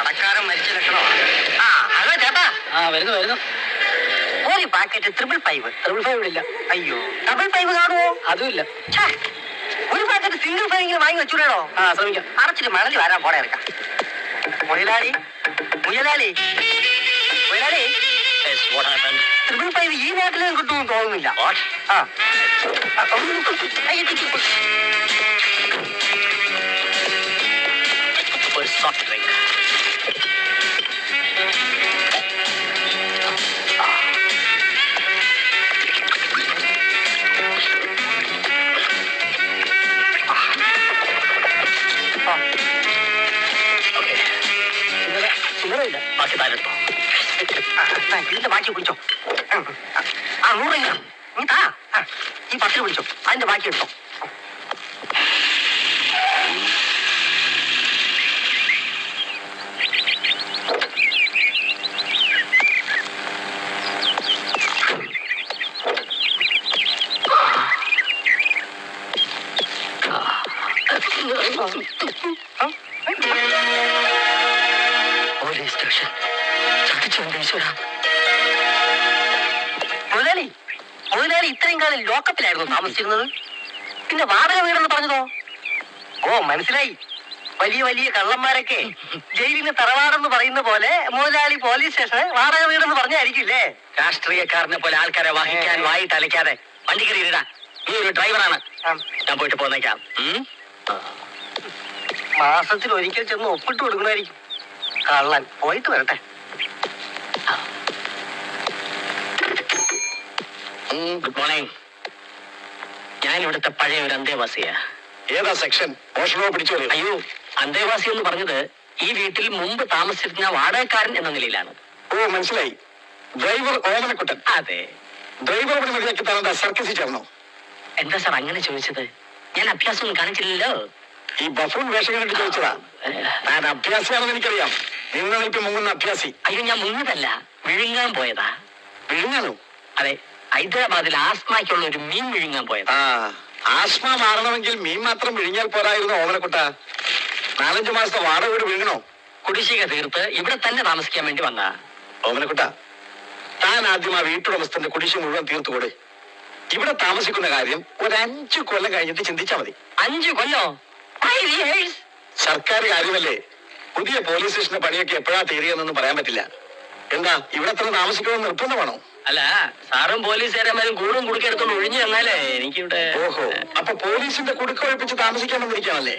കടക്കാരൻ മരിച്ച ലക്ഷണമാ. ആ ഹലോ ചേട്ടാ. വരുന്നു. ഒരു പാക്കറ്റ് 555. 555 ഇല്ല. അയ്യോ, 555 കാണുമോ? അതും ഇല്ല. ഒരു പാക്കറ്റ് സിംഗിൾ ഫൈവ് ഇങ്ങനെ വാങ്ങി വെച്ചൂടോ. ശ്രമിക്കാം. അടച്ചിട്ട് മണല് വരാൻ പോടെ ഇറക്കാം. മുയലാളി 555 ഈ നാട്ടിലും കിട്ടുമെന്ന് തോന്നുന്നില്ല. ഒരു സോഫ്റ്റ് ഡ്രിങ്ക്. ചില്ലറയില്ല. ബാക്കി താഴെടുത്തോ. ഇതിന്റെ ബാക്കി പിടിച്ചോ. 100 രൂപ നീ താ. ഈ 10 പിടിച്ചോ, അതിന്റെ ബാക്കി എടുത്തോ. Police station. മുതലാളി ഇത്രയും കാലം ലോക്കപ്പിലായിരുന്നു താമസിച്ചിരുന്നത്. പിന്നെ വാടക വീടെന്ന് പറഞ്ഞതോ? ഓ മനസ്സിലായി. വലിയ വലിയ കള്ളന്മാരൊക്കെ ജയിലിന് തറവാടെന്ന് പറയുന്ന പോലെ മുതലാളി പോലീസ് സ്റ്റേഷന് വാടക വീടെന്ന് പറഞ്ഞായിരിക്കില്ലേ? രാഷ്ട്രീയക്കാരനെ പോലെ ആൾക്കാരെ വഹിക്കാൻ വായി തലയ്ക്കാതെ വണ്ടി കയറിയിടാ. നീ ഒരു ഡ്രൈവറാണ്. ഞാൻ പോയിട്ട് പോന്നേക്കാം. മാസത്തിൽ ഒരിക്കൽ ചെന്ന് ഒപ്പിട്ട് കൊടുക്കണമായിരിക്കും. കള്ളൻ പോയിട്ട് വരട്ടെ. Good morning. ഞാൻ ഇവിടുത്തെ പഴയ ഒരു അന്തേവാസിയാ. ഏതാ സെക്ഷൻ? മോഷണമോ പിടിച്ചോളൂ? അയ്യോ, അന്തേവാസി എന്ന് പറഞ്ഞത് ഈ വീട്ടിൽ മുമ്പ് താമസിച്ചിരുന്ന വാടകക്കാരൻ എന്ന നിലയിലാണ്. ഓ മനസ്സിലായി. ഡ്രൈവർ ഓമനക്കുട്ടൻ. അതെ. ഡ്രൈവർ ഇവിടെ മതിയാക്കി താനെന്താ സർക്കസിൽ ചേർന്നോ? എന്താ സാർ അങ്ങനെ ചോദിച്ചത്? ഞാൻ അഭ്യാസമൊന്നും കാണിച്ചില്ലല്ലോ. ഈ ബഫൂൺ വേഷം കണ്ടിട്ട് ചോദിച്ചതാ. താൻ അഭ്യാസിയാണെന്ന് എനിക്കറിയാം. നിന്നാണ് ഇപ്പൊ മുങ്ങുന്ന അഭ്യാസി. അയ്യോ, ഞാൻ മുങ്ങതല്ല, വിഴുങ്ങാൻ പോയതാ. വിഴുങ്ങാനോ? അതെ, ഹൈദരാബാദിൽ ആസ്മയ്ക്കുള്ള ഒരു മീൻ വിഴുങ്ങാൻ പോയതാ. ആസ്മ മാറണമെങ്കിൽ മീൻ മാത്രം വിഴുങ്ങിയാൽ പോരായിരുന്നു ഓമനക്കുട്ട. 4-5 മാസത്തെ വാടക വീട് വിഴുങ്ങണോ? കുടിശ്ശിക തീർത്ത് ഇവിടെ തന്നെ താമസിക്കാൻ വേണ്ടി വന്നാ. ഓമനക്കുട്ട, താൻ ആദ്യം ആ വീട്ടുടമസ്ഥന്റെ കുടിശ്ശിക മുഴുവൻ തീർത്തുകൊട്. ഇവിടെ താമസിക്കുന്ന കാര്യം ഒരു 5 കൊല്ലം കഴിഞ്ഞിട്ട് ചിന്തിച്ചാൽ മതി. 5 കൊല്ലോ? സർക്കാർ കാര്യമല്ലേ. പുതിയ പോലീസ് സ്റ്റേഷന്റെ പണിയൊക്കെ എപ്പോഴാ തീരുകയെന്നൊന്നും പറയാൻ പറ്റില്ല. എന്താ ഇവിടെ തന്നെ താമസിക്കണമെന്ന് നിർബന്ധമാണോ? അല്ല, സാറും പോലീസുകാരന്മാരും കൂടും കുടുക്കെടുത്തോണ്ട് ഒഴിഞ്ഞു തന്നാലേ എനിക്കിവിടെ. ഓഹോ, അപ്പൊ പോലീസിന്റെ കുടുക്ക ഒഴിപ്പിച്ച് താമസിക്കാൻ വന്നിരിക്കുകയാണല്ലേ?